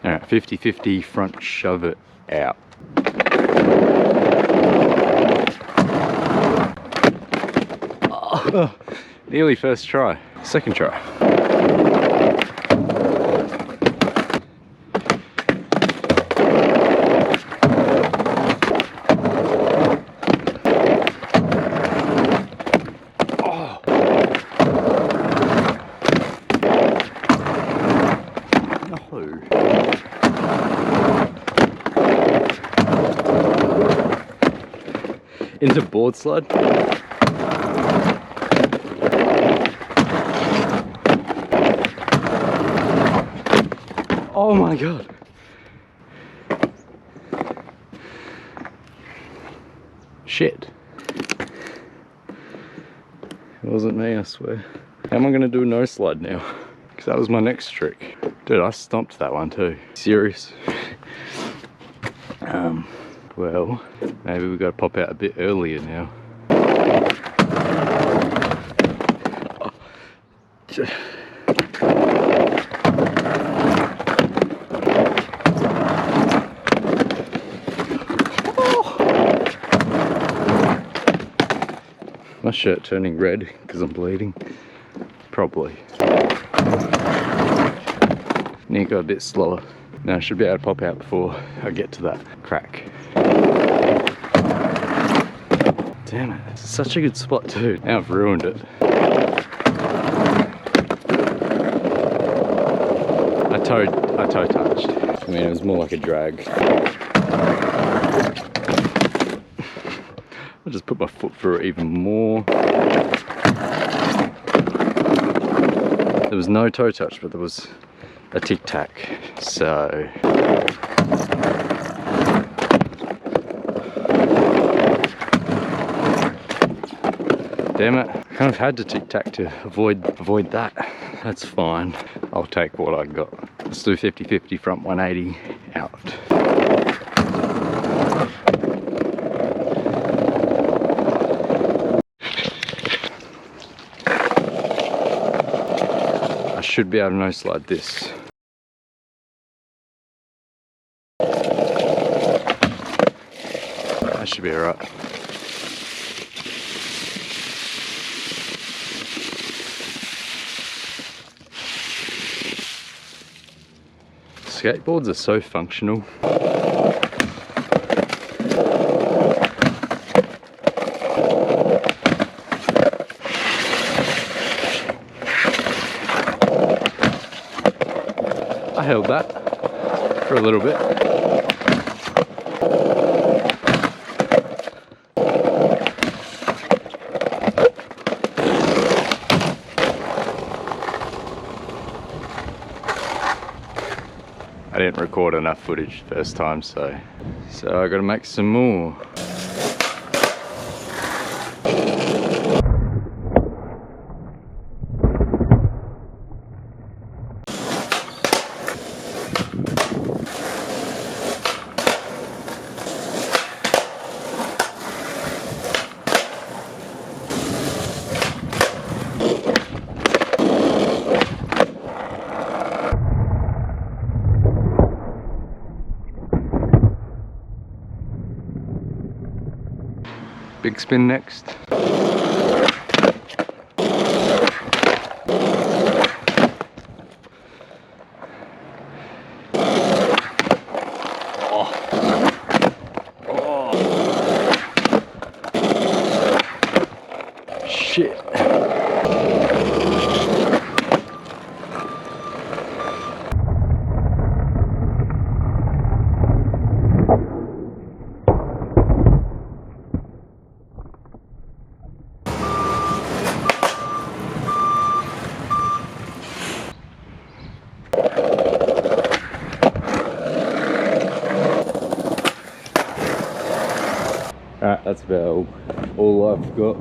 Alright, 50-50 front shove it out. Oh, nearly first try. Second try. Into board slide. Oh my god. Shit. It wasn't me, I swear. How am I gonna do a no slide now? Because that was my next trick. Dude, I stomped that one too. Serious. Well, maybe we gotta pop out a bit earlier now. My shirt turning red because I'm bleeding. Probably. Need to go a bit slower. Now I should be able to pop out before I get to that crack. Damn it, it's such a good spot too. Now I've ruined it. I toe touched. I mean, it was more like a drag. I'll just put my foot through it even more. There was no toe touch, but there was a tic-tac, so... Damn it, I kind of had to tic-tac to avoid that. That's fine, I'll take what I got. Let's do 50-50 front 180 out. I should be able to no slide this. That should be alright. Skateboards are so functional. I held that for a little bit. I didn't record enough footage first time, so I gotta make some more. Big spin next. Shit. Alright, that's about all I've got.